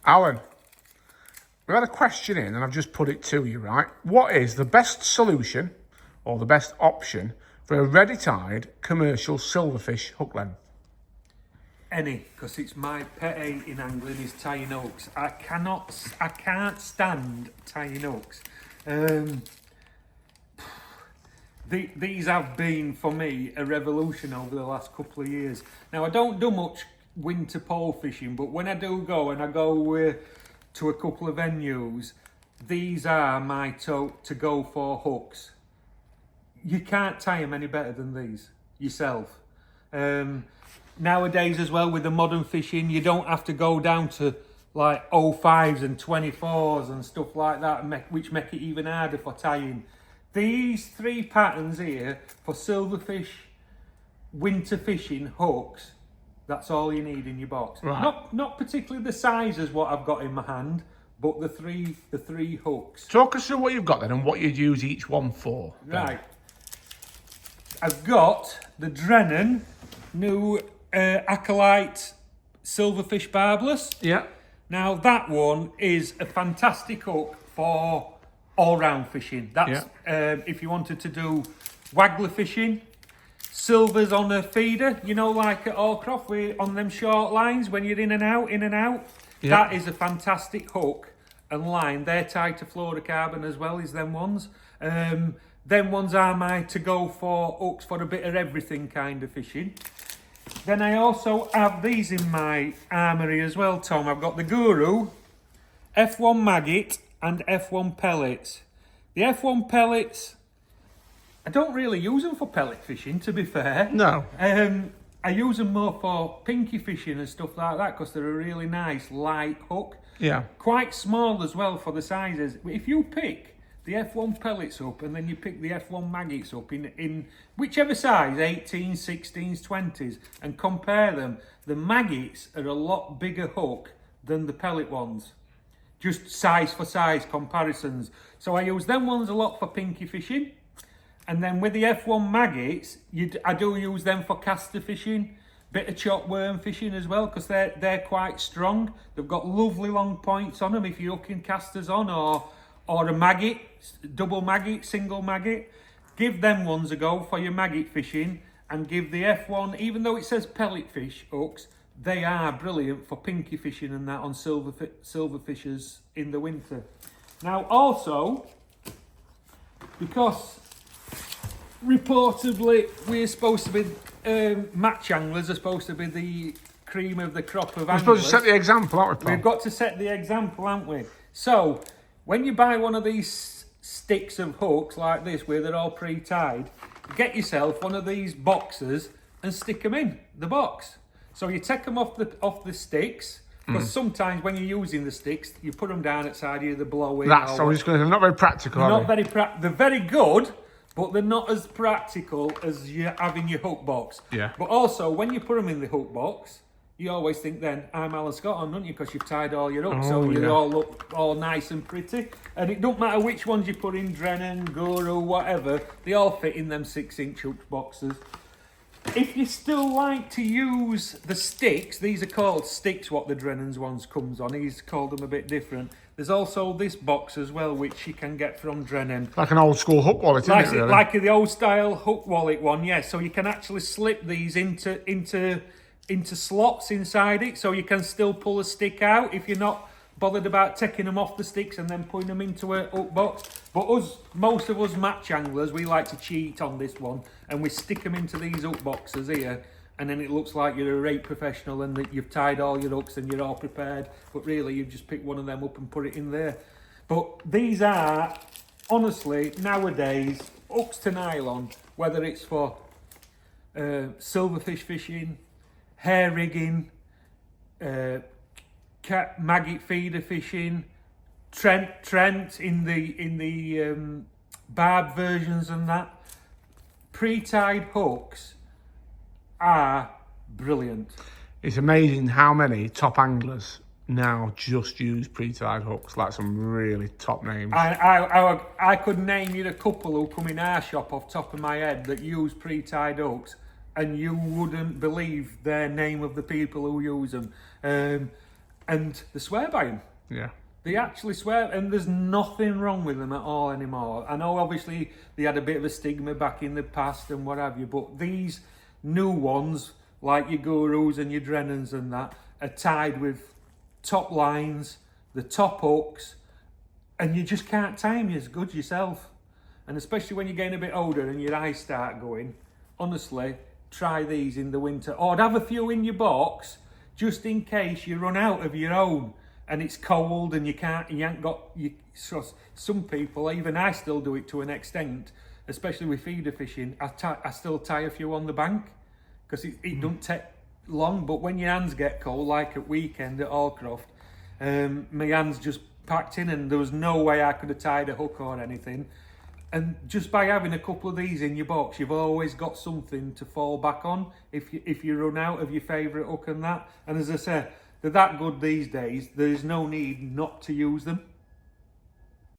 Alan, we had a question in and I've just put it to you, right? What is the best solution or the best option for a ready-tied commercial silverfish hook length? Any, because it's my pet hate in angling is tying hooks. I can't stand tying hooks. These have been, for me, a revolution over the last couple of years. Now, I don't do much winter pole fishing, but when I do go, and I go to a couple of venues, these are my to-go for hooks. You can't tie them any better than these yourself. Nowadays as well, with the modern fishing, you don't have to go down to like 05s and 24s and stuff like that, which make it even harder for tying. These three patterns here for silverfish winter fishing hooks, that's all you need in your box. Right. Not particularly the size as what I've got in my hand, but the three hooks. Talk us through what you've got then and what you'd use each one for. Right. I've got the Drennan new acolyte silverfish barbless. Yeah. Now that one is a fantastic hook for all-round fishing. That's if you wanted to do waggler fishing, silvers on a feeder, you know, like at Allcroft, on them short lines when you're in and out. Yeah. That is a fantastic hook and line. They're tied to fluorocarbon as well as them ones. Them ones are my to-go for hooks for a bit of everything kind of fishing. Then I also have these in my armoury as well, Tom. I've got the Guru, F1 maggot and F1 pellets. The F1 pellets, I don't really use them for pellet fishing, to be fair. No. I use them more for pinky fishing and stuff like that because they're a really nice light hook. Yeah. Quite small as well for the sizes. If you pick the F1 pellets up and then you pick the F1 maggots up in whichever size, 18s, 16s, 20s, and compare them, the maggots are a lot bigger hook than the pellet ones. Just size for size comparisons. So I use them ones a lot for pinky fishing. And then with the F1 maggots, I do use them for caster fishing, bit of chop worm fishing as well, because they're quite strong. They've got lovely long points on them if you're hooking casters on, or a maggot, double maggot, single maggot. Give them ones a go for your maggot fishing, and give the F1, even though it says pellet fish hooks, they are brilliant for pinky fishing and that on silverfishers in the winter. Now also, because reportedly we're supposed to be, match anglers are supposed to be the cream of the crop of anglers. We're supposed to set the example, aren't we, Paul? We've got to set the example, haven't we? So, when you buy one of these sticks of hooks like this, where they're all pre-tied, get yourself one of these boxes and stick them in the box. So you take them off the sticks, because sometimes when you're using the sticks, you put them down outside you, they're blowing. That's I was just going to say, not very practical, are they? They're very good, but they're not as practical as you have in your hook box. Yeah. But also, when you put them in the hook box, you always think then, I'm Alan Scott on, don't you? Because you've tied all your hooks, so you all look all nice and pretty. And it don't matter which ones you put in, Drennan, Guru, whatever, they all fit in them 6-inch hook boxes. If you still like to use the sticks, these are called sticks, what the Drennan's ones comes on. He's called them a bit different. There's also this box as well, which you can get from Drennan. Like an old school hook wallet, isn't it, really? Like the old style hook wallet one, yes. So you can actually slip these into slots inside it, so you can still pull a stick out if you're not bothered about taking them off the sticks and then putting them into a hook box. But most of us match anglers, we like to cheat on this one, and we stick them into these hook boxes here, and then it looks like you're a rate professional and that you've tied all your hooks and you're all prepared, but really you've just picked one of them up and put it in there. But these are, honestly, nowadays, hooks to nylon, whether it's for silverfish fishing, hair rigging, maggot feeder fishing, Trent in the barb versions and that. Pre-tied hooks are brilliant. It's amazing how many top anglers now just use pre-tied hooks, like some really top names. I could name you a couple who come in our shop off top of my head that use pre-tied hooks, and you wouldn't believe their name of the people who use them. and they swear by them. Yeah. They actually swear, and there's nothing wrong with them at all anymore. I know obviously they had a bit of a stigma back in the past and what have you, but these new ones, like your Gurus and your Drennans and that, are tied with top lines, the top hooks, and you just can't time you as good yourself. And especially when you're getting a bit older and your eyes start going, honestly, try these in the winter. Or have a few in your box, just in case you run out of your own and it's cold and you ain't got, so some people, even I still do it to an extent, especially with feeder fishing, I still tie a few on the bank, because it don't take long, but when your hands get cold, like at weekend at Allcroft, my hands just packed in and there was no way I could have tied a hook or anything. And just by having a couple of these in your box, you've always got something to fall back on if you run out of your favourite hook and that. And as I say, they're that good these days, there's no need not to use them.